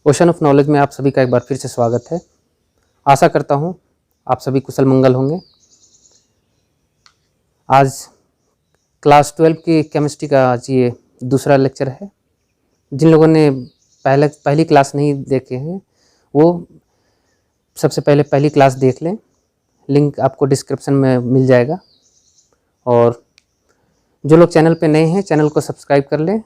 Ocean of knowledge में आप सभी का एक बार फिर से स्वागत है। आशा करता हूँ आप सभी कुशल मंगल होंगे। आज क्लास 12 की केमिस्ट्री का आज ये दूसरा लेक्चर है। जिन लोगों ने पहली क्लास नहीं देखे हैं वो सबसे पहले पहली क्लास देख लें, लिंक आपको डिस्क्रिप्शन में मिल जाएगा। और जो लोग चैनल पे नए हैं चैनल को सब्सक्राइब कर लें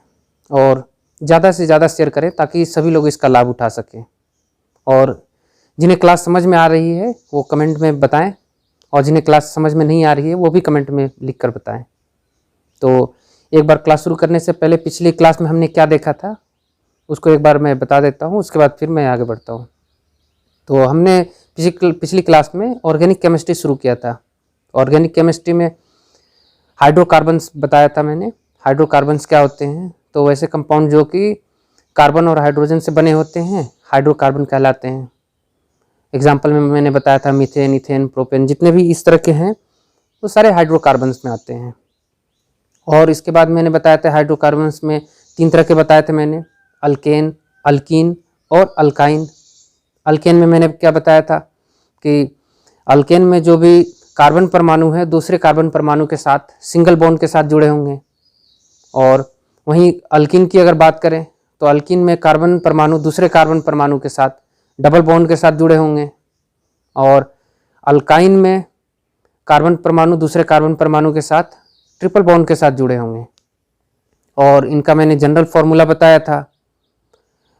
और ज़्यादा से ज़्यादा शेयर करें ताकि सभी लोग इसका लाभ उठा सकें। और जिन्हें क्लास समझ में आ रही है वो कमेंट में बताएं और जिन्हें क्लास समझ में नहीं आ रही है वो भी कमेंट में लिख कर बताएं। तो एक बार क्लास शुरू करने से पहले पिछली क्लास में हमने क्या देखा था उसको एक बार मैं बता देता हूँ, उसके बाद फिर मैं आगे बढ़ता हूँ। तो हमने पिछली क्लास में ऑर्गेनिक केमिस्ट्री शुरू किया था। ऑर्गेनिक केमिस्ट्री में हाइड्रोकार्बन्स बताया था मैंने। हाइड्रोकार्बन्स क्या होते हैं? तो वैसे कंपाउंड जो कि कार्बन और हाइड्रोजन से बने होते हैं हाइड्रोकार्बन कहलाते हैं। एग्जाम्पल में मैंने बताया था मीथेन, इथेन, प्रोपेन, जितने भी इस तरह के हैं वो सारे हाइड्रोकार्बन्स में आते हैं। और इसके बाद मैंने बताया था हाइड्रोकार्बन्स में 3 तरह के बताए थे मैंने, अल्केन, अल्कीन और अल्काइन। अल्केन में मैंने क्या बताया था कि अल्केन में जो भी कार्बन परमाणु है दूसरे कार्बन परमाणु के साथ सिंगल बॉन्ड के साथ जुड़े होंगे। और वहीं अल्कीन की अगर बात करें तो अल्कीन में कार्बन परमाणु दूसरे कार्बन परमाणु के साथ डबल बॉन्ड के साथ जुड़े होंगे। और अल्काइन में कार्बन परमाणु दूसरे कार्बन परमाणु के साथ ट्रिपल बॉन्ड के साथ जुड़े होंगे। और इनका मैंने जनरल फॉर्मूला बताया था।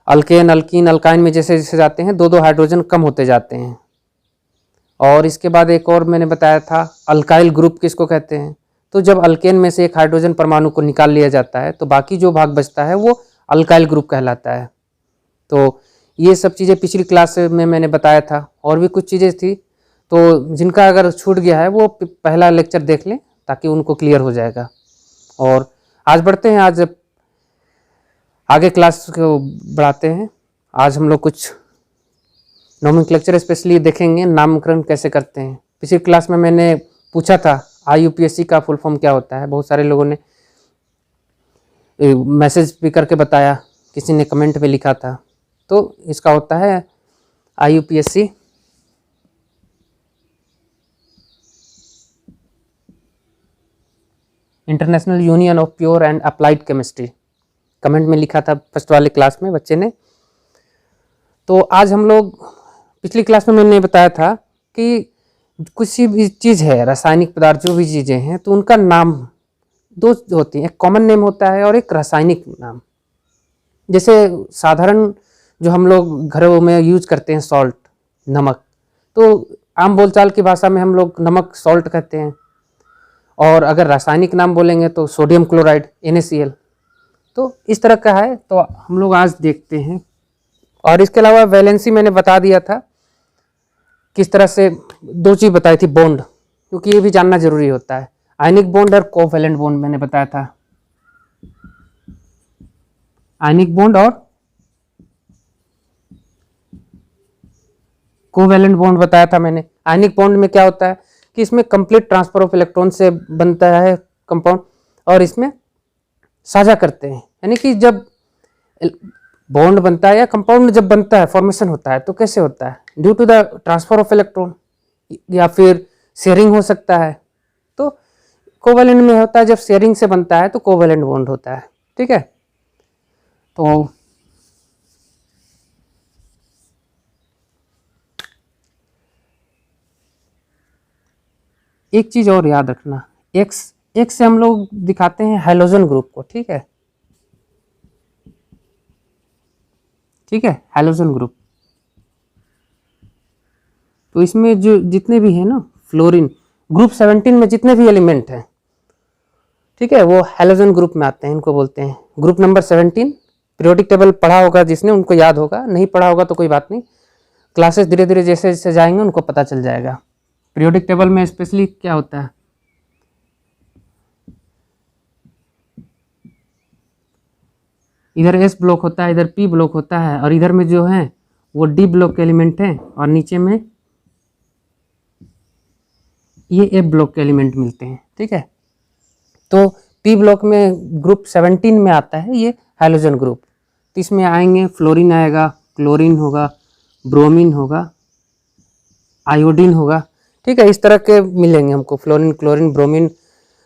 अल्केन, अल्कीन, अल्काइन में जैसे जैसे जाते हैं 2-2 हाइड्रोजन कम होते जाते हैं। और इसके बाद एक और मैंने बताया था अल्काइल ग्रुप किसको कहते हैं। तो जब अल्केन में से एक हाइड्रोजन परमाणु को निकाल लिया जाता है तो बाकी जो भाग बचता है वो अल्काइल ग्रुप कहलाता है। तो ये सब चीज़ें पिछली क्लास में मैंने बताया था। और भी कुछ चीज़ें थी तो जिनका अगर छूट गया है वो पहला लेक्चर देख लें ताकि उनको क्लियर हो जाएगा। और आज बढ़ते हैं, आज आगे क्लास को बढ़ाते हैं। आज हम लोग कुछ नोमेनक्लेचर स्पेशली देखेंगे, नामकरण कैसे करते हैं। पिछली क्लास में मैंने पूछा था IUPAC का फुल फॉर्म क्या होता है। बहुत सारे लोगों ने मैसेज भी करके बताया, किसी ने कमेंट में लिखा था। तो इसका होता है IUPAC international union of pure and applied chemistry. Comment में लिखा था फर्स्ट वाले क्लास में बच्चे ने। तो आज हम लोग, पिछली क्लास में मैंने बताया था कि कुछ भी चीज़ है, रासायनिक पदार्थ जो भी चीज़ें हैं तो उनका नाम 2 होती हैं, एक कॉमन नेम होता है और एक रासायनिक नाम। जैसे साधारण जो हम लोग घरों में यूज करते हैं सॉल्ट, नमक, तो आम बोलचाल की भाषा में हम लोग नमक सॉल्ट कहते हैं। और अगर रासायनिक नाम बोलेंगे तो सोडियम क्लोराइड NaCl। तो इस तरह का है। तो हम लोग आज देखते हैं। और इसके अलावा वैलेंसी मैंने बता दिया था किस तरह से, 2 चीज़ बताई थी, बॉन्ड, क्योंकि ये भी जानना जरूरी होता है। आयनिक बॉन्ड और कोवैलेंट बॉन्ड मैंने बताया था। आयनिक बॉन्ड और कोवैलेंट बॉन्ड बताया था मैंने। आयनिक बॉन्ड में क्या होता है कि इसमें कंप्लीट ट्रांसफर ऑफ इलेक्ट्रॉन से बनता है कंपाउंड, और इसमें साझा करते हैं। यानी कि जब बॉन्ड बनता है या कंपाउंड जब बनता है, फॉर्मेशन होता है, तो कैसे होता है? Due to the transfer of electron, या फिर शेयरिंग हो सकता है। तो कोवैलेंट में होता है जब शेयरिंग से बनता है तो कोवैलेंट बॉन्ड होता है। ठीक है। तो एक चीज और याद रखना, एक्स से हम लोग दिखाते हैं हैलोजन ग्रुप को। ठीक है, ठीक है, हैलोजन ग्रुप। तो इसमें जो जितने भी हैं ना, फ्लोरीन ग्रुप 17 में जितने भी एलिमेंट हैं, ठीक है, वो हैलोजन ग्रुप में आते हैं। इनको बोलते हैं ग्रुप नंबर 17। पीरियोडिक टेबल पढ़ा होगा जिसने उनको याद होगा, नहीं पढ़ा होगा तो कोई बात नहीं, क्लासेस धीरे धीरे जैसे जैसे जाएंगे उनको पता चल जाएगा। पीरियोडिक टेबल में स्पेशली क्या होता है, इधर S ब्लॉक होता है, इधर P ब्लॉक होता है, और इधर में जो है वो D ब्लॉक के एलिमेंट हैं, और नीचे में ये F ब्लॉक के एलिमेंट मिलते हैं। ठीक है। तो P ब्लॉक में ग्रुप 17 में आता है ये हैलोजन ग्रुप। तो इसमें आएंगे फ्लोरीन आएगा, क्लोरीन होगा, ब्रोमीन होगा, आयोडीन होगा, ठीक है। इस तरह के मिलेंगे हमको, फ्लोरीन, क्लोरीन, ब्रोमीन,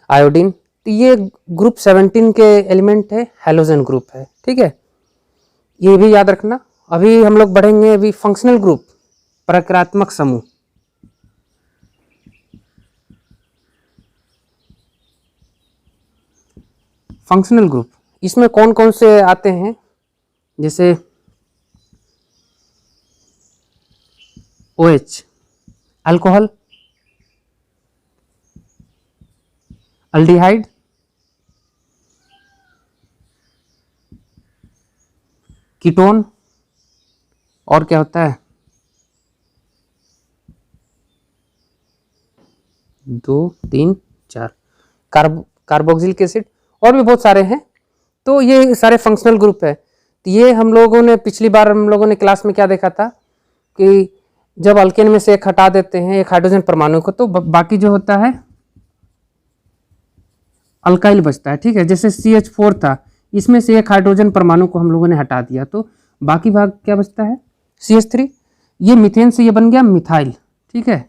आयोडीन। तो ये ग्रुप 17 के एलिमेंट है, हैलोजन ग्रुप है, ठीक है। ये भी याद रखना। अभी हम लोग बढ़ेंगे अभी फंक्शनल ग्रुप, प्रक्रियात्मक समूह। फंक्शनल ग्रुप, इसमें कौन कौन से आते हैं, जैसे OH अल्कोहल, अल्डिहाइड, कीटोन, और क्या होता है, 2 3 4 कार्बोक्सिलिक एसिड, और भी बहुत सारे हैं। तो ये सारे फंक्शनल ग्रुप है। तो ये हम लोगों ने पिछली बार हम लोगों ने क्लास में क्या देखा था कि जब अल्केन में से एक हटा देते हैं, एक हाइड्रोजन परमाणु को, तो बाकी जो होता है अल्काइल बचता है, ठीक है। जैसे CH4 था, इसमें से एक हाइड्रोजन परमाणु को हम लोगों ने हटा दिया, तो बाकी भाग क्या बचता है, CH3। ये मीथेन से ये बन गया मिथाइल, ठीक है।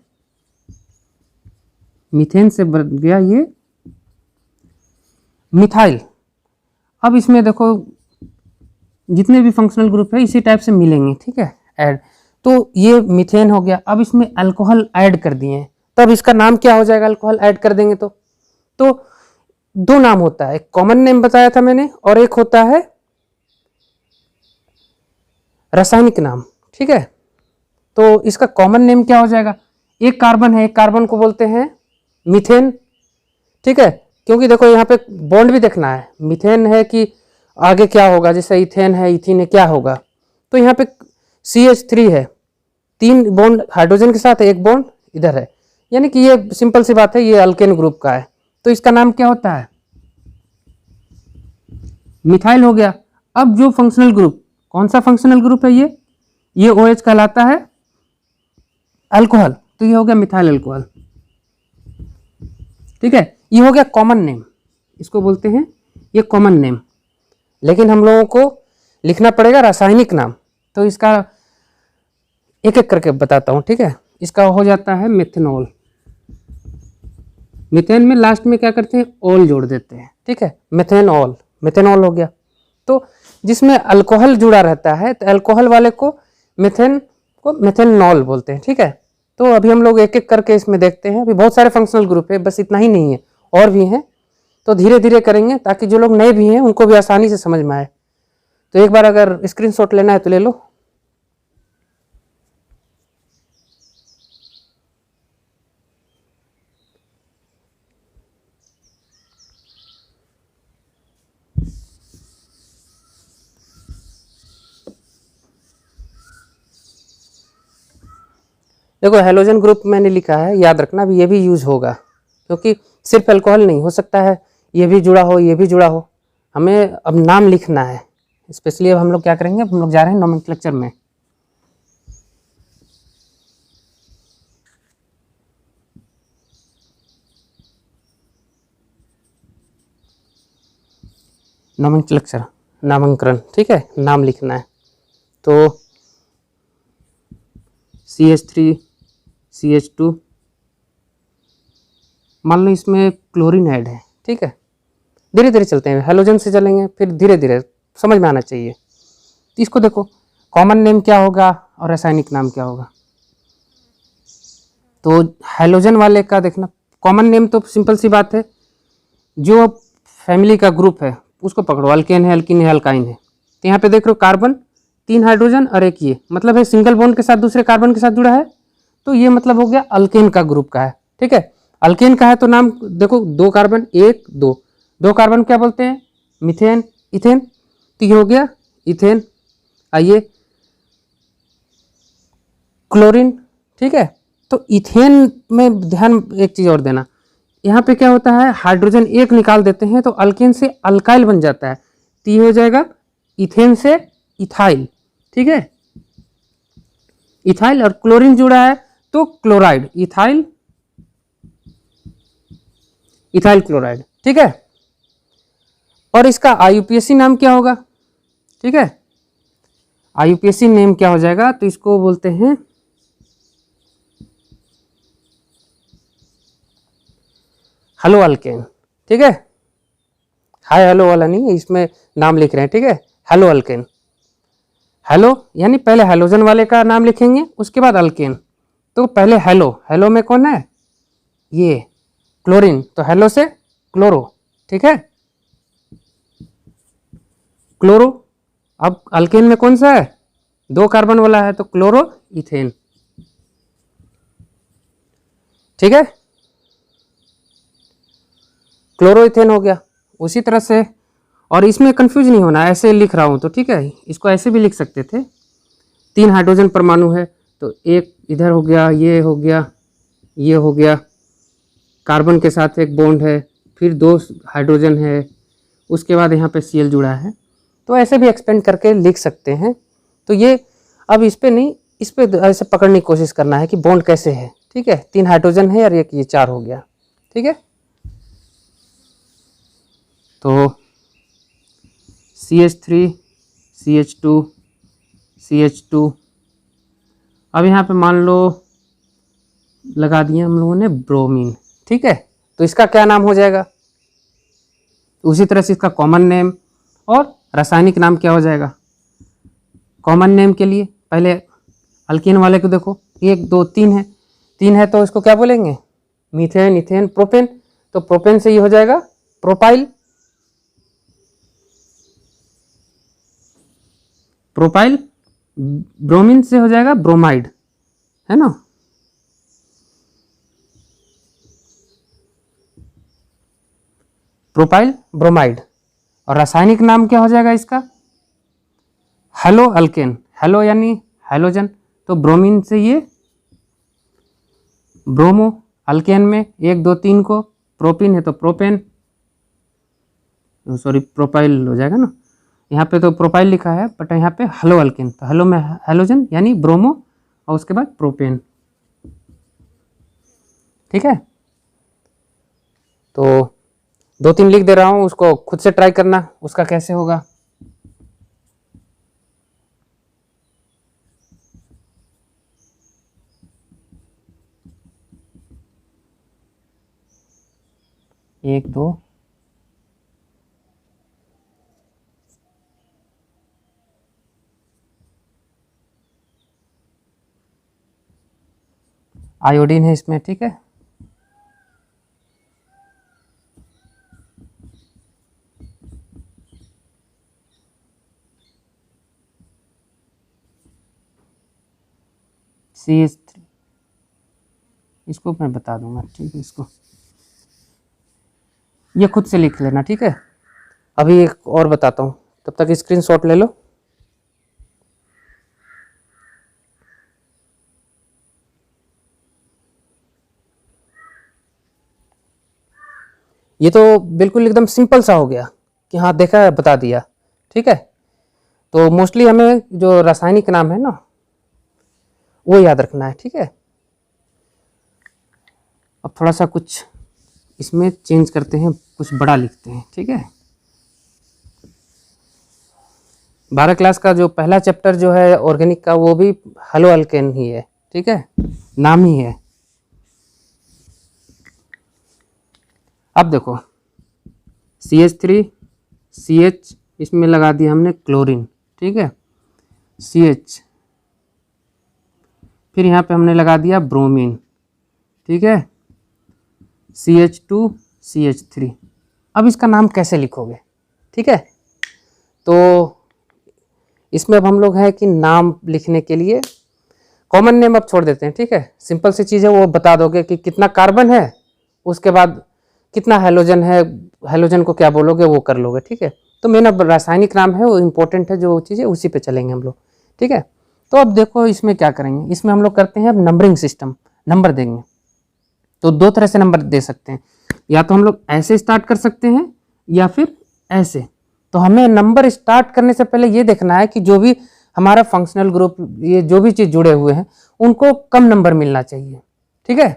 मीथेन से बन गया ये मिथाइल। अब इसमें देखो जितने भी फंक्शनल ग्रुप है इसी टाइप से मिलेंगे, ठीक है, ऐड। तो ये मीथेन हो गया। अब इसमें अल्कोहल ऐड कर दिए हैं, तब इसका नाम क्या हो जाएगा, अल्कोहल ऐड कर देंगे तो दो नाम होता है, एक कॉमन नेम बताया था मैंने, और एक होता है रासायनिक नाम, ठीक है। तो इसका कॉमन नेम क्या हो जाएगा, एक कार्बन है, एक कार्बन को बोलते हैं मीथेन, ठीक है। क्योंकि देखो यहाँ पे बॉन्ड भी देखना है, मीथेन है कि आगे क्या होगा, जैसे इथेन है, इथीन है, क्या होगा। तो यहाँ पे CH3 है, 3 बॉन्ड हाइड्रोजन के साथ, एक बॉन्ड इधर है, यानी कि ये सिंपल सी बात है, ये अल्केन ग्रुप का है। तो इसका नाम क्या होता है, मिथाइल हो गया। अब जो फंक्शनल ग्रुप, कौन सा फंक्शनल ग्रुप है ये OH कहलाता है अल्कोहल, तो ये हो गया मिथाइल अल्कोहल, ठीक है। ये हो गया कॉमन नेम, इसको बोलते हैं ये कॉमन नेम। लेकिन हम लोगों को लिखना पड़ेगा रासायनिक नाम, तो इसका एक एक करके बताता हूं, ठीक है। इसका हो जाता है मेथनॉल। मीथेन में लास्ट में क्या करते हैं, ऑल जोड़ देते हैं, ठीक है, मेथेनॉल, मेथेनॉल हो गया। तो जिसमें अल्कोहल जुड़ा रहता है, तो अल्कोहल वाले को मेथेन को मेथेनॉल बोलते हैं, ठीक है। तो अभी हम लोग एक एक करके इसमें देखते हैं। अभी बहुत सारे फंक्शनल ग्रुप है, बस इतना ही नहीं है, और भी हैं, तो धीरे धीरे करेंगे ताकि जो लोग नए भी हैं उनको भी आसानी से समझ में आए। तो एक बार अगर स्क्रीनशॉट लेना है तो ले लो। देखो हेलोजन ग्रुप मैंने लिखा है, याद रखना भी, ये भी यूज होगा, क्योंकि सिर्फ अल्कोहल नहीं हो सकता है, ये भी जुड़ा हो, ये भी जुड़ा हो। हमें अब नाम लिखना है, स्पेशली अब हम लोग क्या करेंगे, हम लोग जा रहे हैं नोमेनक्लेचर में। नोमेनक्लेचर, नामकरण, ठीक है, नाम लिखना है। तो CH3 CH2, मान लो इसमें क्लोरीन ऐड है, ठीक है। धीरे धीरे चलते हैं, हेलोजन से चलेंगे, फिर धीरे धीरे समझ में आना चाहिए। तो इसको देखो, कॉमन नेम क्या होगा और रासायनिक नाम क्या होगा। तो हेलोजन वाले का देखना, कॉमन नेम तो सिंपल सी बात है, जो फैमिली का ग्रुप है उसको पकड़ो, अल्केन है, अल्कीन है, अल्काइन है। तो यहाँ पे देख रहे हो कार्बन, 3 हाइड्रोजन और एक ये, मतलब है सिंगल बॉन्ड के साथ दूसरे कार्बन के साथ जुड़ा है, तो ये मतलब हो गया अल्केन का ग्रुप का है, ठीक है। अल्केन का है तो नाम देखो, 2 कार्बन, 1 2, 2 कार्बन क्या बोलते हैं, मीथेन, इथेन, तो ये हो गया इथेन। आइए क्लोरीन, ठीक है। तो इथेन में ध्यान एक चीज और देना, यहाँ पे क्या होता है, हाइड्रोजन एक निकाल देते हैं तो अल्केन से अल्काइल बन जाता है, तो ये हो जाएगा इथेन से इथाइल, ठीक है, इथाइल। और क्लोरीन जुड़ा है तो क्लोराइड, इथाइल, इथाइल क्लोराइड, ठीक है। और इसका IUPAC नाम क्या होगा, ठीक है, आईयूपीएसी नेम क्या हो जाएगा, तो इसको बोलते हैं हेलो अल्केन। ठीक है, हाय हेलो वाला नहीं है, इसमें नाम लिख रहे हैं। ठीक है, हेलो अल्केन। हेलो यानी पहले हेलोजन वाले का नाम लिखेंगे, उसके बाद अल्केन। तो पहले हेलो, हेलो में कौन है, ये क्लोरीन, तो हेलो से क्लोरो। ठीक है, क्लोरो। अब अल्केन में कौन सा है, 2 कार्बन वाला है, तो क्लोरो इथेन। ठीक है, क्लोरो इथेन हो गया। उसी तरह से, और इसमें कंफ्यूज नहीं होना, ऐसे लिख रहा हूं तो ठीक है, इसको ऐसे भी लिख सकते थे। 3 हाइड्रोजन परमाणु है, तो एक इधर हो गया, ये हो गया, ये हो गया, कार्बन के साथ एक बॉन्ड है, फिर 2 हाइड्रोजन है, उसके बाद यहाँ पे Cl जुड़ा है। तो ऐसे भी एक्सपेंड करके लिख सकते हैं। तो ये अब इस पे नहीं, इस पे ऐसे पकड़ने की कोशिश करना है कि बॉन्ड कैसे है। ठीक है, 3 हाइड्रोजन है और एक ये 4 हो गया। ठीक है, तो CH3 CH2 CH2। अब यहाँ पे मान लो लगा दिया हम लोगों ने ब्रोमीन। ठीक है, तो इसका क्या नाम हो जाएगा, उसी तरह से इसका कॉमन नेम और रासायनिक नाम क्या हो जाएगा। कॉमन नेम के लिए पहले अल्कीन वाले को देखो, 1 2 3 है, 3 है तो इसको क्या बोलेंगे, मीथेन इथेन प्रोपेन। तो प्रोपेन से ये हो जाएगा प्रोपाइल, प्रोपाइल। ब्रोमीन से हो जाएगा ब्रोमाइड, है ना। Propyl bromide. और रासायनिक नाम क्या हो जाएगा इसका, हेलो अल्केन। हेलो यानी हेलोजन, तो ब्रोमीन से ये ब्रोमो। अल्केन में 1 2 3 को, प्रोपीन है तो प्रोपेन, सॉरी प्रोपाइल हो जाएगा ना, यहाँ पे तो प्रोपाइल लिखा है बट यहाँ पे हेलो अल्केन, तो हेलो में हेलोजन यानी ब्रोमो और उसके बाद प्रोपेन। ठीक है, तो 2 3 लिख दे रहा हूँ, उसको खुद से ट्राई करना उसका कैसे होगा। एक दो आयोडीन है इसमें। ठीक है, CH3, इसको मैं बता दूंगा। ठीक है, इसको ये खुद से लिख लेना। ठीक है, अभी एक और बताता हूँ, तब तक स्क्रीनशॉट ले लो। ये तो बिल्कुल एकदम सिंपल सा हो गया कि हाँ देखा है, बता दिया। ठीक है, तो मोस्टली हमें जो रासायनिक नाम है ना वो याद रखना है। ठीक है, अब थोड़ा सा कुछ इसमें चेंज करते हैं, कुछ बड़ा लिखते हैं। ठीक है, 12 क्लास का जो पहला चैप्टर जो है ऑर्गेनिक का, वो भी हेलो अल्केन ही है। ठीक है, नाम ही है। अब देखो CH3 CH, इसमें लगा दिया हमने क्लोरीन। ठीक है, CH, फिर यहाँ पे हमने लगा दिया ब्रोमीन। ठीक है, CH2 CH3। अब इसका नाम कैसे लिखोगे। ठीक है, तो इसमें अब हम लोग हैं कि नाम लिखने के लिए कॉमन नेम अब छोड़ देते हैं। ठीक है, सिंपल सी चीज़ है, वो बता दोगे कि कितना कार्बन है, उसके बाद कितना हेलोजन है, हेलोजन को क्या बोलोगे वो कर लोगे। ठीक है, तो मेन अब रासायनिक नाम है वो इम्पोर्टेंट है, जो चीज़ है उसी पे चलेंगे हम लोग। ठीक है, तो अब देखो इसमें क्या करेंगे, इसमें हम लोग करते हैं अब नंबरिंग सिस्टम, नंबर देंगे। तो 2 तरह से नंबर दे सकते हैं, या तो हम लोग ऐसे स्टार्ट कर सकते हैं या फिर ऐसे। तो हमें नंबर स्टार्ट करने से पहले ये देखना है कि जो भी हमारा फंक्शनल ग्रुप, ये जो भी चीज़ जुड़े हुए हैं, उनको कम नंबर मिलना चाहिए। ठीक है,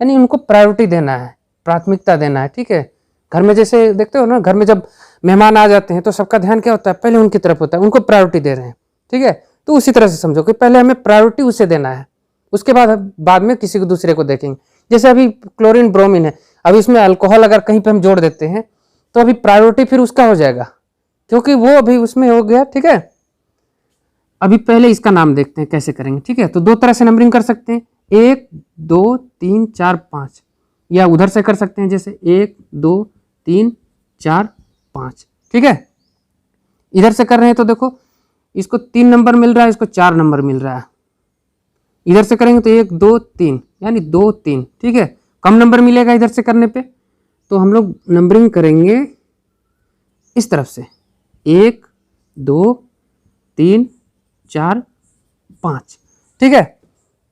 यानी उनको प्रायोरिटी देना है, प्राथमिकता देना है। ठीक है, घर में जैसे देखते हो ना, घर में जब मेहमान आ जाते हैं तो सबका ध्यान क्या होता है, पहले उनकी तरफ होता है, उनको प्रायोरिटी दे रहे हैं। ठीक है। तो उसी तरह से समझो कि पहले हमें प्रायोरिटी उसे देना है, उसके बाद में किसी को दूसरे को देखेंगे। जैसे अभी क्लोरीन ब्रोमीन है, अभी इसमें अल्कोहल अगर कहीं पे हम जोड़ देते हैं तो अभी प्रायोरिटी फिर उसका हो जाएगा, क्योंकि वो अभी उसमें हो गया, ठीक है। अभी पहले इसका नाम देखते हैं कैसे करेंगे, ठीक है। तो दो तरह से नंबरिंग कर सकते हैं, 1 2 3 4 5, या उधर से कर सकते हैं जैसे 1 2 3 4 5, ठीक है। इधर से कर रहे हैं तो देखो इसको 3 नंबर मिल रहा है, इसको 4 नंबर मिल रहा है। इधर से करेंगे तो 1 2 3 यानी 2 3, ठीक है। कम नंबर मिलेगा इधर से करने पे, तो हम लोग नंबरिंग करेंगे इस तरफ से 1 2 3 4 5, ठीक है।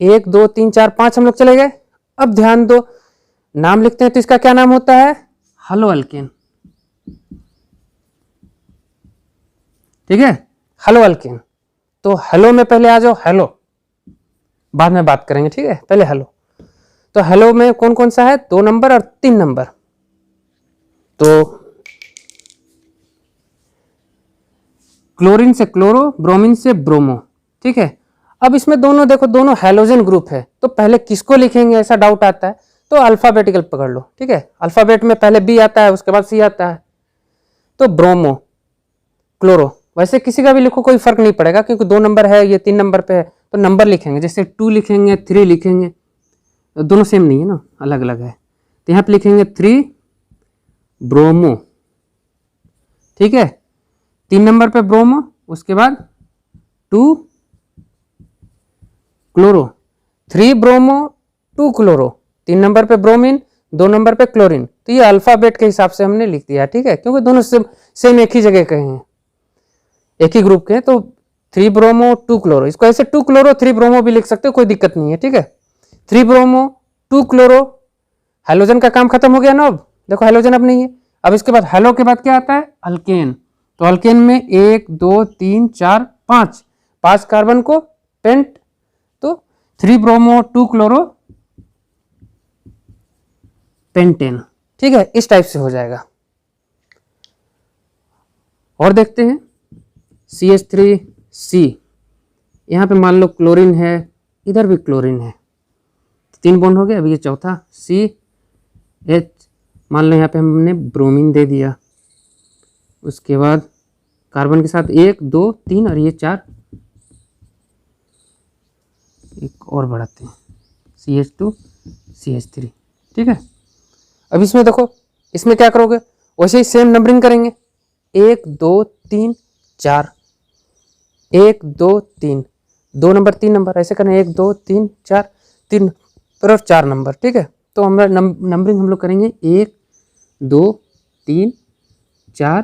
1 2 3 4 5 हम लोग चले गए। अब ध्यान दो, नाम लिखते हैं तो इसका क्या नाम होता है, हेलो अल्केन, ठीक है। हेलो अल्केन, तो हेलो में पहले आ जाओ, हेलो बाद में बात करेंगे, ठीक है। पहले हेलो, तो हेलो में कौन कौन सा है, 2 नंबर और 3 नंबर। तो क्लोरीन से क्लोरो, ब्रोमीन से ब्रोमो, ठीक है। अब इसमें दोनों देखो, दोनों हैलोजन ग्रुप है, तो पहले किसको लिखेंगे ऐसा डाउट आता है, तो अल्फाबेटिकल पकड़ लो, ठीक है। अल्फाबेट में पहले बी आता है, उसके बाद सी आता है, तो ब्रोमो क्लोरो। वैसे किसी का भी लिखो कोई फर्क नहीं पड़ेगा, क्योंकि 2 नंबर है, ये 3 नंबर पे है, तो नंबर लिखेंगे, जैसे 2 लिखेंगे 3 लिखेंगे, दोनों सेम नहीं है ना, अलग अलग है। तो यहाँ पे लिखेंगे 3 ब्रोमो, ठीक है। 3 नंबर पे ब्रोमो, उसके बाद 2 क्लोरो, 3 ब्रोमो 2 क्लोरो, 3 नंबर पे ब्रोमीन, 2 नंबर पे क्लोरीन। तो ये अल्फाबेट के हिसाब से हमने लिख दिया, ठीक है, क्योंकि दोनों सेम एक ही जगह के हैं, एक ही ग्रुप के हैं। तो 3 ब्रोमो 2 क्लोरो, इसको ऐसे 2 क्लोरो 3 ब्रोमो भी लिख सकते हो, कोई दिक्कत नहीं है, ठीक है। 3 ब्रोमो 2 क्लोरो, हेलोजन का काम खत्म हो गया ना। अब देखो हेलोजन अब नहीं है। अब इसके बाद हेलो के बाद क्या आता है, अल्केन। तो अल्केन में 1 2 3 4 5, 5 कार्बन को पेंट, तो 3 ब्रोमो 2 क्लोरो पेंटेन, ठीक है। इस टाइप से हो जाएगा। और देखते हैं CH3C, यहाँ पे मान लो क्लोरीन है, इधर भी क्लोरीन है, 3 बॉन्ड हो गया। अभी ये चौथा CH, मान लो यहाँ पे हमने ब्रोमीन दे दिया, उसके बाद कार्बन के साथ 1 2 3 और ये 4, एक और बढ़ाते हैं CH2 CH3, ठीक है। अब इसमें देखो, इसमें क्या करोगे, वैसे ही सेम नंबरिंग करेंगे, 1 2 3 4, 1 2 3, 2 नंबर 3 नंबर, ऐसे करें 1 2 3 4, 3 और 4 नंबर, ठीक है। तो हम नंबरिंग हम लोग करेंगे 1 2 3 4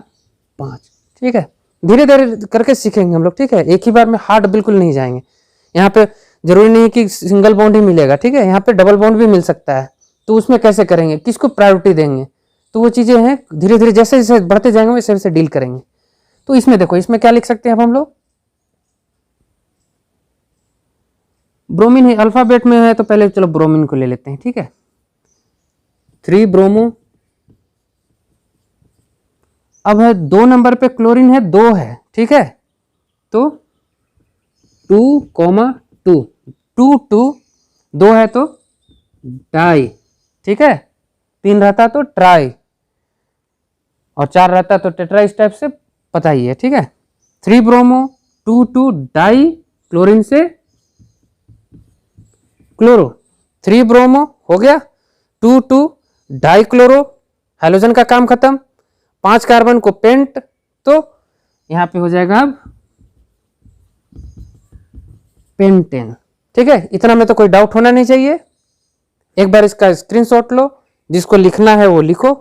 5, ठीक है। धीरे धीरे करके सीखेंगे हम लोग, ठीक है। एक ही बार में हार्ड बिल्कुल नहीं जाएंगे। यहाँ पे जरूरी नहीं कि सिंगल बॉन्ड ही मिलेगा, ठीक है, यहाँ पे डबल बॉन्ड भी मिल सकता है। तो उसमें कैसे करेंगे, किसको प्रायोरिटी देंगे, तो वो चीज़ें हैं धीरे धीरे जैसे जैसे बढ़ते जाएंगे वैसे वैसे डील करेंगे। तो इसमें देखो, इसमें क्या लिख सकते हैं अब हम लोग, ब्रोमीन है, अल्फाबेट में है, तो पहले चलो ब्रोमीन को ले लेते हैं, ठीक है। 3 ब्रोमो, अब है 2 नंबर पे क्लोरीन है, 2 है, ठीक है। तो 2 2 2 2, 2 है तो डाई, ठीक है। 3 रहता तो ट्राई, और 4 रहता तो टेट्रा, इस टाइप से पता ही है, ठीक है। 3 ब्रोमो 2 2 डाई क्लोरीन से क्लोरो, 3 ब्रोमो हो गया, 2 2 डाई क्लोरो, हेलोजन का काम खत्म, 5 कार्बन को पेंट, तो यहां पे हो जाएगा अब पेंटेन, ठीक है। इतना में तो कोई डाउट होना नहीं चाहिए। एक बार इसका स्क्रीनशॉट लो, जिसको लिखना है वो लिखो।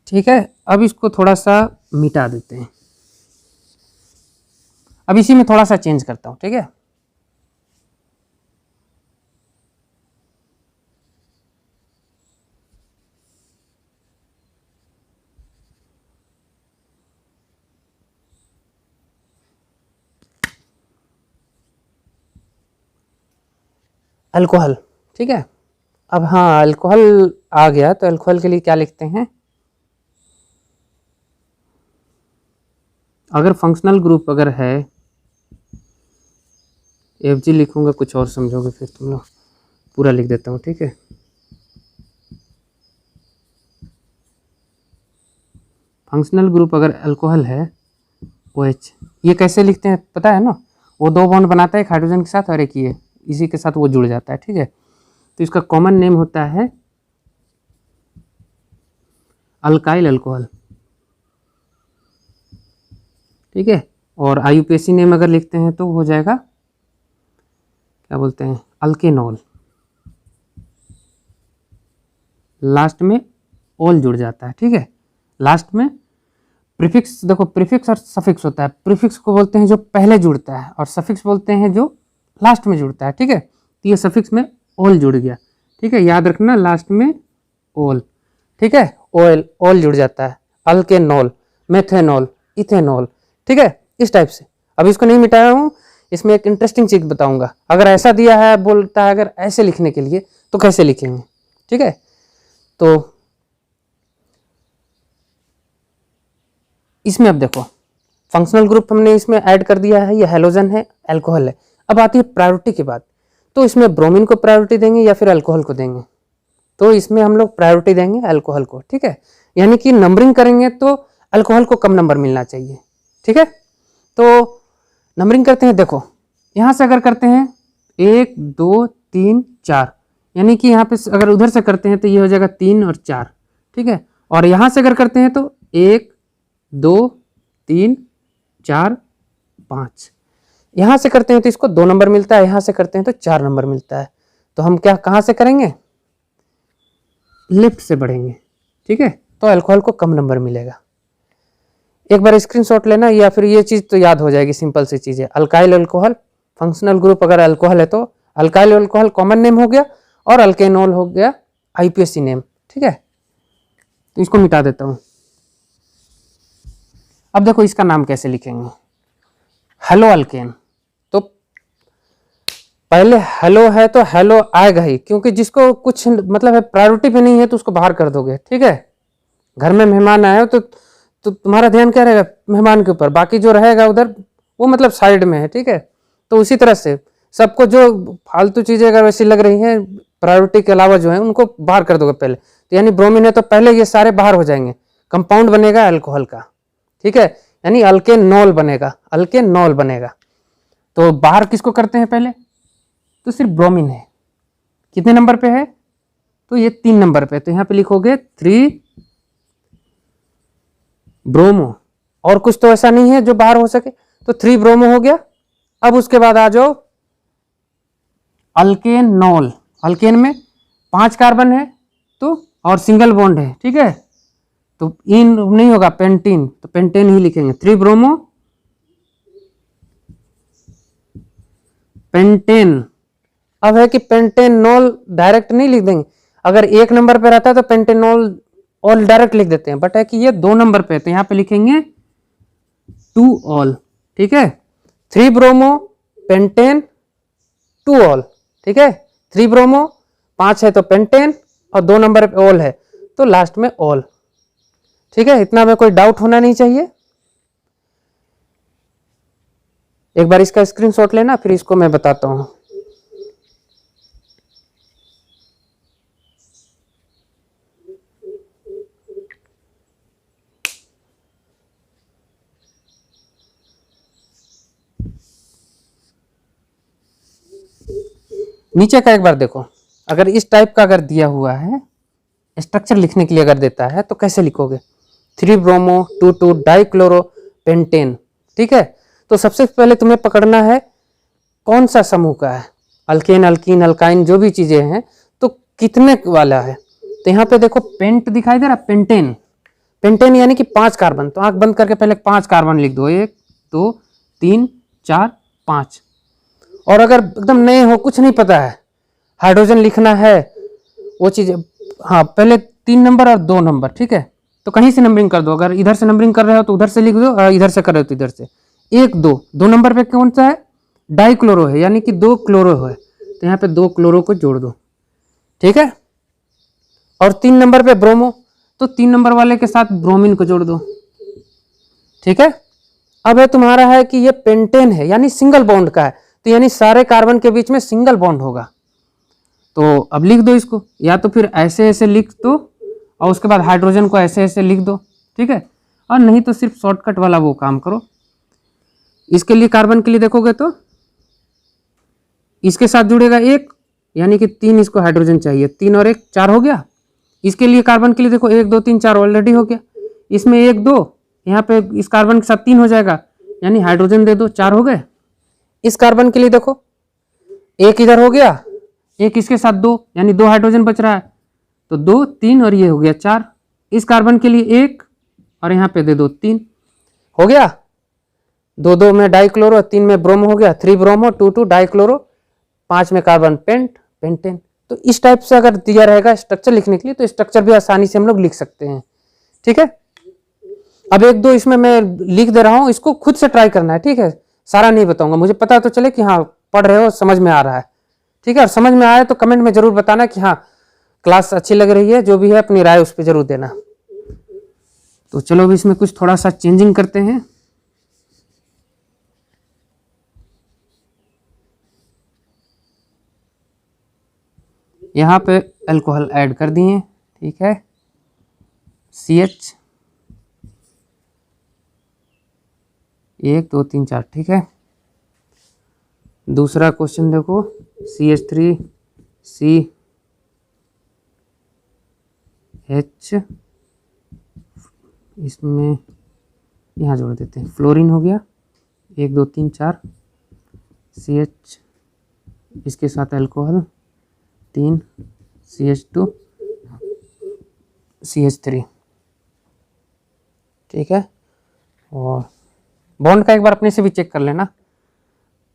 ठीक है, अब इसको थोड़ा सा मिटा देते हैं। अब इसी में थोड़ा सा चेंज करता हूं, ठीक है। अल्कोहल, ठीक है। अब हाँ अल्कोहल आ गया, तो अल्कोहल के लिए क्या लिखते हैं? अगर फंक्शनल ग्रुप अगर है, एफ लिखूंगा, कुछ और समझोगे फिर तुम लोग, पूरा लिख देता हूँ, ठीक है। फंक्शनल ग्रुप अगर अल्कोहल है OH, ये कैसे लिखते हैं पता है ना? वो 2 बॉन्ड बनाता है एक हाइड्रोजन के साथ और एक ये, इसी के साथ वो जुड़ जाता है, ठीक है। तो इसका कॉमन नेम होता है अल्काइल अल्कोहल, ठीक है। और IUPAC नेम अगर लिखते हैं तो हो जाएगा, क्या बोलते हैं, अल्केनॉल। लास्ट में ओल जुड़ जाता है, ठीक है। लास्ट में प्रीफिक्स, देखो प्रीफिक्स और सफिक्स होता है। प्रीफिक्स को बोलते हैं जो पहले जुड़ता है, और सफिक्स बोलते हैं जो लास्ट में जुड़ता है, ठीक है। तो ये सफिक्स में ओल जुड़ गया, ठीक है, याद रखना, लास्ट में ओल, ठीक है। ओल ओल जुड़ जाता है, अल्केनॉल, मेथेनॉल, इथेनॉल, ठीक है, इस टाइप से। अब इसको नहीं मिटाया हूँ, इसमें एक इंटरेस्टिंग चीज बताऊंगा। अगर ऐसा दिया है, बोलता है अगर ऐसे लिखने के लिए तो कैसे लिखेंगे, ठीक है। तो इसमें अब देखो, फंक्शनल ग्रुप हमने इसमें ऐड कर दिया है, ये हैलोजन है, अल्कोहल है। अब आती है प्रायोरिटी की बात, तो इसमें ब्रोमीन को प्रायोरिटी देंगे या फिर अल्कोहल को देंगे? तो इसमें हम लोग प्रायोरिटी देंगे अल्कोहल को, ठीक है। यानी कि नंबरिंग करेंगे तो अल्कोहल को कम नंबर मिलना चाहिए, ठीक है। तो नंबरिंग करते हैं, देखो यहाँ से अगर करते हैं 1 2 3 4, यानी कि यहाँ पे अगर उधर से करते हैं तो ये हो जाएगा 3 और 4, ठीक है। और यहाँ से अगर करते हैं तो 1 2 3 4 5, यहाँ से करते हैं तो इसको 2 नंबर मिलता है, यहाँ से करते हैं तो 4 नंबर मिलता है। तो हम क्या कहाँ से करेंगे? लेफ्ट से बढ़ेंगे, ठीक है। तो अल्कोहल को कम नंबर मिलेगा। एक बार स्क्रीनशॉट लेना, या फिर ये चीज़ तो याद हो जाएगी, सिंपल सी चीज़ है। अल्काइल अल्कोहल, फंक्शनल ग्रुप अगर अल्कोहल है तो अल्काइल अल्कोहल कॉमन नेम हो गया, और अल्केनॉल हो गया IUPAC नेम, ठीक है। तो इसको मिटा देता हूँ। अब देखो इसका नाम कैसे लिखेंगे, हेलो अल्केन। तो पहले हेलो है तो हेलो आएगा ही, क्योंकि जिसको कुछ मतलब है प्रायोरिटी पे नहीं है तो उसको बाहर कर दोगे, ठीक है। घर में मेहमान आए हो तो तुम्हारा ध्यान क्या रहेगा? मेहमान के ऊपर, बाकी जो रहेगा उधर वो मतलब साइड में है, ठीक है। तो उसी तरह से सबको जो फालतू चीजें अगर वैसी लग रही हैं प्रायोरिटी के अलावा जो है उनको बाहर कर दोगे पहले। तो यानी ब्रोमीन है तो पहले ये सारे बाहर हो जाएंगे, कंपाउंड बनेगा अल्कोहल का, ठीक है। यानी अल्केनॉल बनेगा, अल्केनॉल बनेगा। तो बाहर किसको करते हैं पहले? तो सिर्फ ब्रोमीन है। कितने नंबर पे है? तो ये 3 नंबर पे। तो यहाँ पे लिखोगे 3 ब्रोमो, और कुछ तो ऐसा नहीं है जो बाहर हो सके, तो 3 ब्रोमो हो गया। अब उसके बाद आ जाओ अल्केनॉल। अल्केन में 5 कार्बन है तो, और सिंगल बॉन्ड है, ठीक है। तो इन नहीं होगा, पेंटीन, तो पेंटेन ही लिखेंगे, 3 ब्रोमो पेंटेन। अब है कि पेंटेनॉल डायरेक्ट नहीं लिख देंगे, अगर 1 नंबर पे रहता है तो पेंटेनॉल ऑल डायरेक्ट लिख देते हैं, बट है कि ये 2 नंबर पे है तो यहाँ पे लिखेंगे 2 ऑल, ठीक है। 3 ब्रोमो पेंटेन 2 ऑल, ठीक है। 3 ब्रोमो, 5 है तो पेंटेन, और 2 नंबर पे ऑल है तो लास्ट में ऑल, ठीक है। इतना में कोई डाउट होना नहीं चाहिए। एक बार इसका स्क्रीनशॉट लेना, फिर इसको मैं बताता हूं। नीचे का एक बार देखो, अगर इस टाइप का अगर दिया हुआ है, स्ट्रक्चर लिखने के लिए अगर देता है तो कैसे लिखोगे? 3 ब्रोमो 2 डाइक्लोरो पेंटेन, ठीक है। तो सबसे पहले तुम्हें पकड़ना है कौन सा समूह का है, अल्केन अल्कीन अल्काइन जो भी चीजें हैं तो कितने वाला है। तो यहाँ पे देखो पेंट दिखाई दे रहा, पेंटेन, पेंटेन यानी कि 5 कार्बन। तो आंख बंद करके पहले 5 कार्बन लिख दो, 1 2 3 4 5। और अगर एकदम नए हो, कुछ नहीं पता है, हाइड्रोजन लिखना है, वो चीज, हाँ पहले 3 नंबर और 2 नंबर, ठीक है। तो कहीं से नंबरिंग कर दो, अगर इधर से नंबरिंग कर रहे हो तो उधर से लिख दो, और इधर से कर रहे हो तो इधर से। 1 2 2 नंबर पे कौन सा है? डाइक्लोरो है, यानी कि 2 क्लोरो है, तो यहाँ पे 2 क्लोरो को जोड़ दो, ठीक है। और 3 नंबर पे ब्रोमो, तो 3 नंबर वाले के साथ ब्रोमीन को जोड़ दो, ठीक है। अब है तुम्हारा है कि ये पेंटेन है यानी सिंगल बॉन्ड का है, तो यानी सारे कार्बन के बीच में सिंगल बॉन्ड होगा। तो अब लिख दो इसको, या तो फिर ऐसे ऐसे लिख दो और उसके बाद हाइड्रोजन को ऐसे ऐसे लिख दो, ठीक है। और नहीं तो सिर्फ शॉर्टकट वाला वो काम करो। इसके लिए कार्बन के लिए देखोगे तो इसके साथ जुड़ेगा 1, यानी कि 3 इसको हाइड्रोजन चाहिए, 3 और 1 4 हो गया। इसके लिए कार्बन के लिए देखो 1 2 3 4 ऑलरेडी हो गया, इसमें 1 2, यहाँ पे इस कार्बन के साथ 3 हो जाएगा, यानी हाइड्रोजन दे दो, 4 हो गए। इस कार्बन के लिए देखो 1 इधर हो गया, 1 इसके साथ 2, यानी 2 हाइड्रोजन बच रहा है, तो 2 3 और ये हो गया 4। इस कार्बन के लिए 1 और यहाँ पे दे दो 3, हो गया। 2 2 में डाइक्लोरो, 3 में ब्रोमो हो गया, 3 ब्रोमो 2 2 डाइक्लोरो, 5 में कार्बन पेंटेन। तो इस टाइप से अगर दिया रहेगा स्ट्रक्चर लिखने के लिए तो स्ट्रक्चर भी आसानी से हम लोग लिख सकते हैं, ठीक है। अब 1 2 इसमें मैं लिख दे रहा हूँ, इसको खुद से ट्राई करना है, ठीक है। सारा नहीं बताऊंगा, मुझे पता तो चले कि हाँ पढ़ रहे हो, समझ में आ रहा है, ठीक है। और समझ में आया तो कमेंट में जरूर बताना कि हाँ क्लास अच्छी लग रही है, जो भी है अपनी राय उस पर जरूर देना। तो चलो अभी इसमें कुछ थोड़ा सा चेंजिंग करते हैं। यहाँ पे अल्कोहल ऐड कर दिए, ठीक है, CH 1 2 3 4, ठीक है। दूसरा क्वेश्चन देखो, CH3 CH, इसमें यहाँ जोड़ देते हैं, फ्लोरीन हो गया, 1 2 3 4 CH, इसके साथ अल्कोहल 3 CH2 CH3, ठीक है। और बॉन्ड का एक बार अपने से भी चेक कर लेना,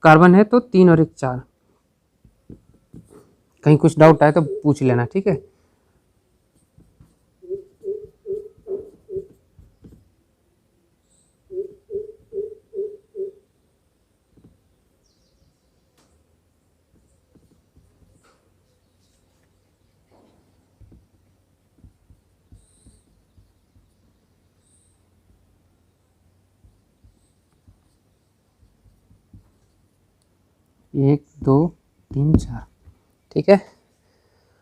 कार्बन है तो 3 और 1 4, कहीं कुछ डाउट आए तो पूछ लेना, ठीक है। एक 2 3 4, ठीक है।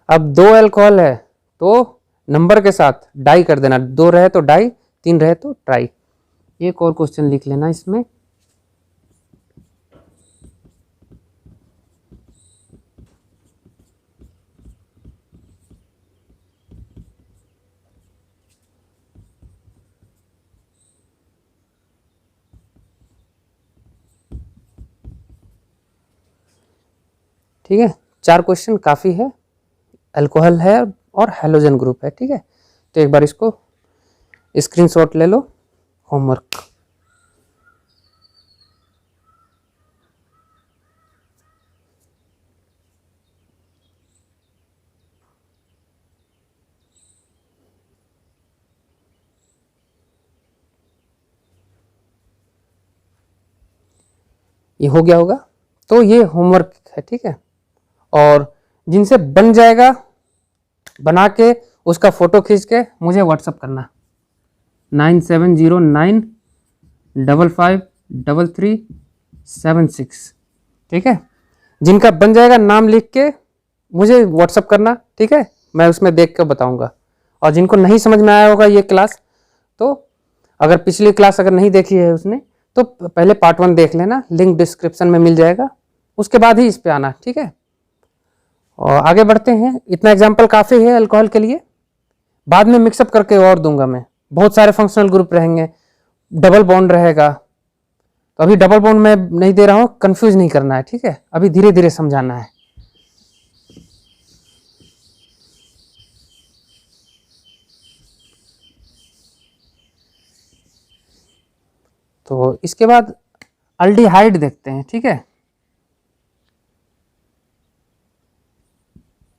अब 2 अल्कोहल है तो नंबर के साथ डाई कर देना, 2 रहे तो डाई, 3 रहे तो ट्राई। एक और क्वेश्चन लिख लेना इसमें, ठीक है। 4 क्वेश्चन काफ़ी है, अल्कोहल है और हैलोजन ग्रुप है, ठीक है। तो एक बार इसको स्क्रीनशॉट ले लो, होमवर्क। ये हो गया होगा, तो ये होमवर्क है, ठीक है। और जिनसे बन जाएगा बना के उसका फोटो खींच के मुझे व्हाट्सअप करना, 9709553376, ठीक है। जिनका बन जाएगा नाम लिख के मुझे व्हाट्सअप करना, ठीक है, मैं उसमें देख कर बताऊंगा। और जिनको नहीं समझ में आया होगा ये क्लास, तो अगर पिछली क्लास अगर नहीं देखी है उसने तो पहले पार्ट 1 देख लेना, लिंक डिस्क्रिप्शन में मिल जाएगा, उसके बाद ही इस पे आना, ठीक है। और आगे बढ़ते हैं, इतना एग्जाम्पल काफ़ी है अल्कोहल के लिए, बाद में मिक्सअप करके और दूंगा मैं। बहुत सारे फंक्शनल ग्रुप रहेंगे, डबल बॉन्ड रहेगा, तो अभी डबल बॉन्ड मैं नहीं दे रहा हूँ, कंफ्यूज नहीं करना है, ठीक है, अभी धीरे धीरे समझाना है। तो इसके बाद अल्डिहाइड देखते हैं, ठीक है,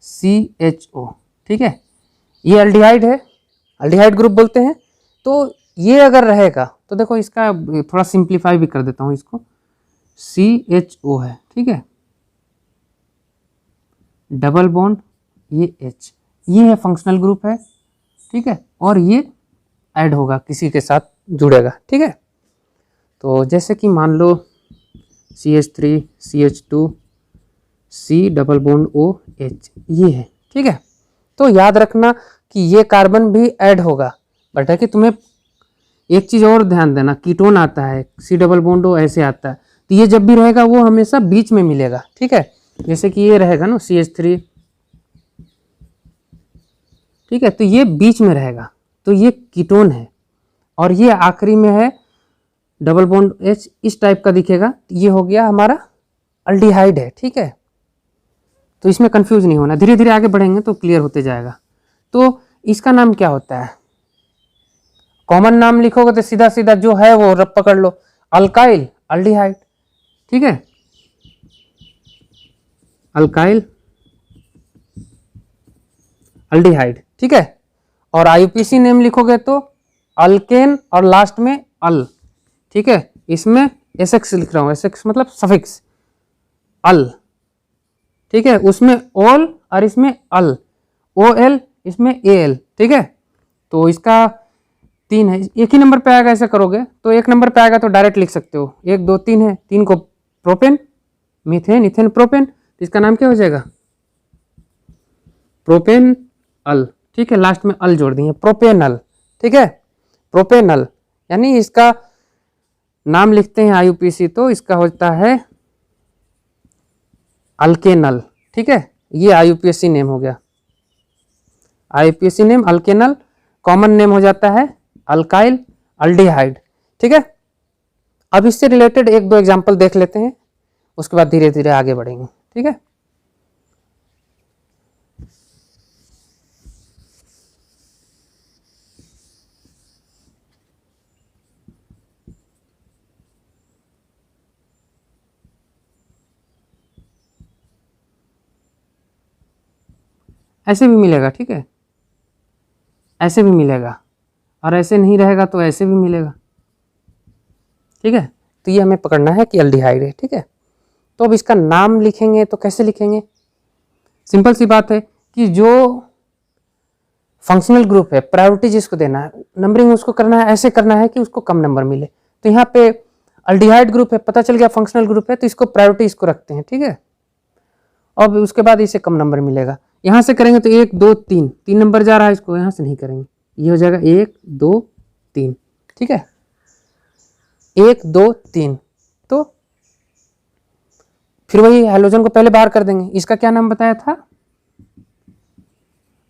CHO, ठीक है। ये अल्डिहाइड है, अल्डिहाइड ग्रुप बोलते हैं। तो ये अगर रहेगा तो देखो इसका थोड़ा सिंप्लीफाई भी कर देता हूँ इसको, CHO है, ठीक है। डबल बॉन्ड ये H, ये है फंक्शनल ग्रुप है, ठीक है, और ये ऐड होगा किसी के साथ जुड़ेगा, ठीक है। तो जैसे कि मान लो CH3 CH2 C double bond OH ये है, ठीक है। तो याद रखना कि ये कार्बन भी ऐड होगा, बट है कि तुम्हें एक चीज़ और ध्यान देना, कीटोन आता है C डबल बॉन्ड O ऐसे आता है, तो ये जब भी रहेगा वो हमेशा बीच में मिलेगा, ठीक है। जैसे कि ये रहेगा ना CH3, ठीक है, तो ये बीच में रहेगा, तो ये कीटोन है, और ये आखिरी में है डबल बॉन्ड H, इस टाइप का दिखेगा, ये हो गया हमारा अल्डिहाइड है, ठीक है। तो इसमें कंफ्यूज नहीं होना, धीरे धीरे आगे बढ़ेंगे तो क्लियर होते जाएगा। तो इसका नाम क्या होता है, कॉमन नाम लिखोगे तो सीधा सीधा जो है वो रब पकड़ लो, अल्काइल अल्डिहाइड, ठीक है, अल्काइल अल्डिहाइड, ठीक है। और IUPAC नेम लिखोगे तो अल्केन और लास्ट में अल, ठीक है। इसमें SX लिख रहा हूँ, SX मतलब सफिक्स अल, ठीक है, उसमें ओल और इसमें अल, OL इसमें AL, ठीक है। तो इसका 3 है, एक ही नंबर पे आएगा, ऐसे करोगे तो एक नंबर पे आएगा तो डायरेक्ट लिख सकते हो, 1 2 3 है, 3 को प्रोपेन मीथेन इथेन प्रोपेन, तो इसका नाम क्या हो जाएगा प्रोपेन अल, ठीक है, लास्ट में अल जोड़ दिए प्रोपेनल, ठीक है, प्रोपेनल, यानी इसका नाम लिखते हैं IUPAC तो इसका होता है अल्केनल, ठीक है, ये IUPAC नेम हो गया, IUPAC नेम अल्केनल, कॉमन नेम हो जाता है अल्काइल अल्डिहाइड, ठीक है। अब इससे रिलेटेड एक दो एग्जांपल देख लेते हैं, उसके बाद धीरे धीरे आगे बढ़ेंगे, ठीक है। ऐसे भी मिलेगा, ठीक है, ऐसे भी मिलेगा, और ऐसे नहीं रहेगा तो ऐसे भी मिलेगा, ठीक है। तो ये हमें पकड़ना है कि अल्डिहाइड है, ठीक है। तो अब इसका नाम लिखेंगे तो कैसे लिखेंगे, सिंपल सी बात है कि जो फंक्शनल ग्रुप है प्रायोरिटी जिसको देना है, नंबरिंग उसको करना है, ऐसे करना है कि उसको कम नंबर मिले। तो यहाँ पे अल्डिहाइड ग्रुप है, पता चल गया फंक्शनल ग्रुप है, तो इसको प्रायोरिटी इसको रखते हैं, ठीक है। अब उसके बाद इसे कम नंबर मिलेगा, यहाँ से करेंगे तो 1 2 3, 3 नंबर जा रहा है, इसको यहाँ से नहीं करेंगे, ये हो जाएगा 1 2 3, ठीक है, 1 2 3। तो फिर वही हेलोजन को पहले बाहर कर देंगे, इसका क्या नाम बताया था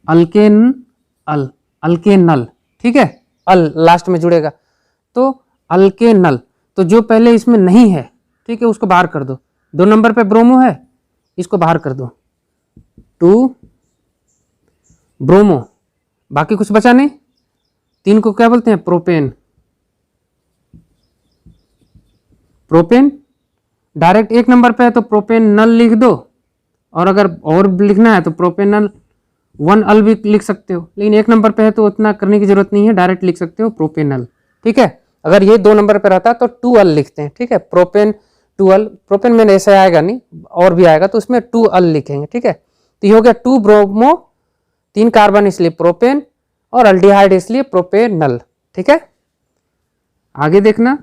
अल्केन अल, अल्केनल, ठीक है, अल लास्ट में जुड़ेगा, तो अल्केनल, तो जो पहले इसमें नहीं है, ठीक है, उसको बाहर कर दो, 2 नंबर पे ब्रोमो है, इसको बाहर कर दो, 2 ब्रोमो, बाकी कुछ बचा नहीं, 3 को क्या बोलते हैं प्रोपेन, प्रोपेन डायरेक्ट 1 नंबर पे है तो प्रोपेन नल लिख दो, और अगर और लिखना है तो प्रोपेनल 1 अल भी लिख सकते हो, लेकिन 1 नंबर पे है तो उतना करने की जरूरत नहीं है, डायरेक्ट लिख सकते हो प्रोपेनल, ठीक है। अगर ये 2 नंबर पे रहता तो 2 अल लिखते हैं, ठीक है, प्रोपेन 2 अल, प्रोपेन में ऐसे आएगा नहीं और भी आएगा तो उसमें 2 अल लिखेंगे, ठीक है। तो ये हो गया 2 ब्रोमो, 3 कार्बन इसलिए प्रोपेन, और अल्डिहाइड इसलिए प्रोपेनल, ठीक है। आगे देखना,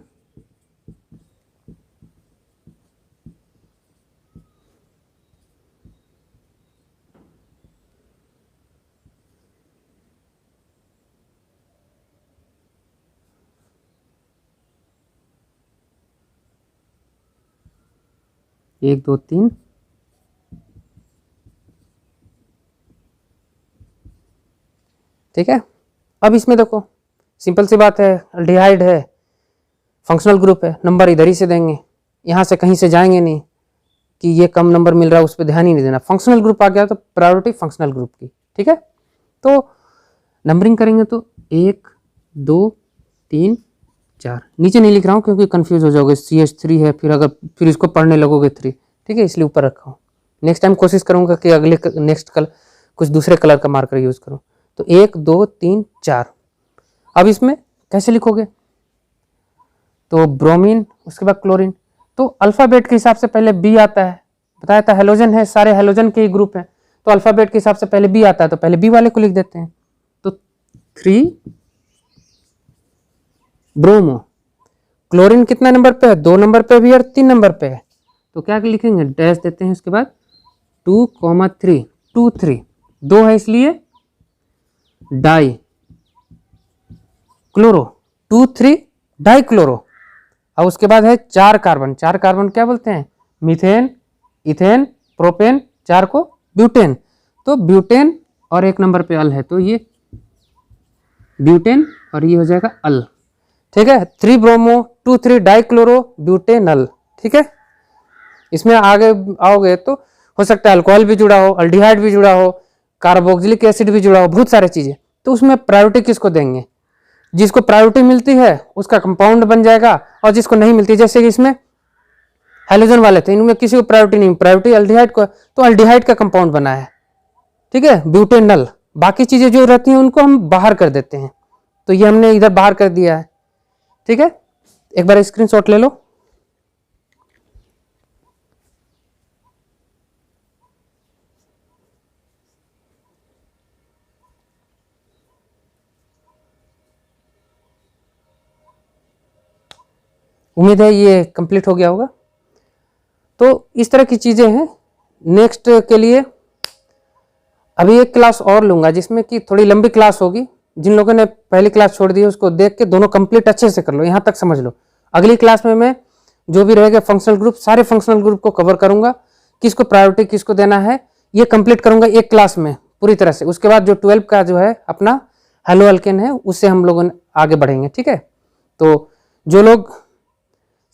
एक दो तीन, ठीक है। अब इसमें देखो सिंपल सी बात है, अल्डिहाइड है, फंक्शनल ग्रुप है, नंबर इधर ही से देंगे, यहाँ से कहीं से जाएंगे नहीं कि ये कम नंबर मिल रहा है उस पर ध्यान ही नहीं देना, फंक्शनल ग्रुप आ गया तो प्रायोरिटी फंक्शनल ग्रुप की, ठीक है। तो नंबरिंग करेंगे तो 1 2 3 4, नीचे नहीं लिख रहा हूँ क्योंकि कंफ्यूज हो जाओगे, CH3 है, फिर इसको पढ़ने लगोगे 3, ठीक है, इसलिए ऊपर रखा हूँ। नेक्स्ट टाइम कोशिश करूँगा कि अगले नेक्स्ट कलर कुछ दूसरे कलर का मार्कर यूज़ करूँ। तो 1 2 3 4, अब इसमें कैसे लिखोगे, तो ब्रोमीन, उसके बाद क्लोरीन, तो अल्फ़ाबेट के हिसाब से पहले B आता है, बताया था हेलोजन है, सारे हेलोजन के ही ग्रुप हैं, तो अल्फ़ाबेट के हिसाब से पहले बी आता है तो पहले बी वाले को लिख देते हैं। तो 3 ब्रोमो। क्लोरीन कितना नंबर पे है? 2 नंबर पे भी और 3 नंबर पे है, तो क्या लिखेंगे? डैश देते हैं, उसके बाद 2,3 2 3 2 है इसलिए डाई क्लोरो 2 3 डाई क्लोरो। और उसके बाद है 4 कार्बन। 4 कार्बन क्या बोलते हैं? मीथेन, इथेन, प्रोपेन, 4 को ब्यूटेन। तो ब्यूटेन और 1 नंबर पे अल है, तो ये ब्यूटेन और ये हो जाएगा अल। ठीक है, 3 ब्रोमो 2 3 डाइक्लोरो ब्यूटेनल। ठीक है, इसमें आगे आओगे तो हो सकता है अल्कोहल भी जुड़ा हो, अल्डिहाइड भी जुड़ा हो, कार्बोक्सिलिक एसिड भी जुड़ा हो, बहुत सारी चीजें। तो उसमें प्रायोरिटी किसको देंगे? जिसको प्रायोरिटी मिलती है उसका कंपाउंड बन जाएगा, और जिसको नहीं मिलती, जैसे कि इसमें हैलोजन वाले थे, इनमें किसी को प्रायोरिटी नहीं, प्रायोरिटी अल्डिहाइड को, तो अल्डिहाइड का कंपाउंड बना है। ठीक है, ब्यूटेनल। बाकी चीजें जो रहती हैं उनको हम बाहर कर देते हैं, तो ये हमने इधर बाहर कर दिया है। ठीक है, एक बार स्क्रीनशॉट ले लो। उम्मीद है ये कंप्लीट हो गया होगा। तो इस तरह की चीजें हैं। नेक्स्ट के लिए अभी एक क्लास और लूंगा जिसमें कि थोड़ी लंबी क्लास होगी। जिन लोगों ने पहली क्लास छोड़ दी उसको देख के दोनों कंप्लीट अच्छे से कर लो, यहाँ तक समझ लो। अगली क्लास में मैं जो भी रहेगा फंक्शनल ग्रुप, सारे फंक्शनल ग्रुप को कवर करूंगा, किसको प्रायोरिटी किसको देना है ये कंप्लीट करूंगा एक क्लास में पूरी तरह से। उसके बाद जो 12 का जो है अपना हेलो अल्केन है उससे हम लोग आगे बढ़ेंगे। ठीक है, तो जो लोग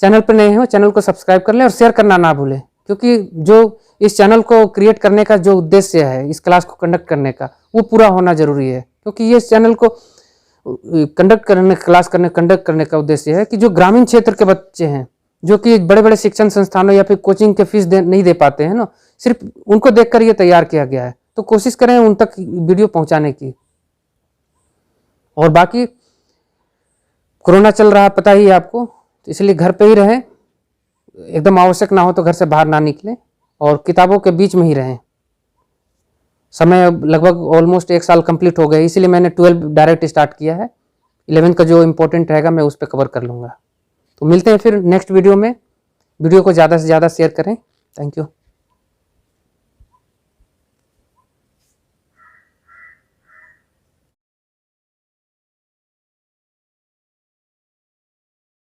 चैनल पर नए हो चैनल को सब्सक्राइब कर लें और शेयर करना ना भूलें, क्योंकि जो इस चैनल को क्रिएट करने का जो उद्देश्य है, इस क्लास को कंडक्ट करने का, वो पूरा होना जरूरी है। क्योंकि ये इस चैनल को कंडक्ट करने का उद्देश्य है कि जो ग्रामीण क्षेत्र के बच्चे हैं, जो कि बड़े बड़े शिक्षण संस्थानों या फिर कोचिंग के फीस नहीं दे पाते हैं ना, सिर्फ उनको देखकर ये तैयार किया गया है। तो कोशिश करें उन तक वीडियो पहुंचाने की। और बाकी कोरोना चल रहा है, पता ही है आपको, तो इसलिए घर पे ही रहें, एकदम आवश्यक ना हो तो घर से बाहर ना निकलें, और किताबों के बीच में ही रहें। समय लगभग ऑलमोस्ट 1 साल कंप्लीट हो गया, इसीलिए मैंने 12 डायरेक्ट स्टार्ट किया है। 11 का जो इंपॉर्टेंट रहेगा मैं उस पर कवर कर लूँगा। तो मिलते हैं फिर नेक्स्ट वीडियो में। वीडियो को ज़्यादा से ज़्यादा शेयर करें। Thank you.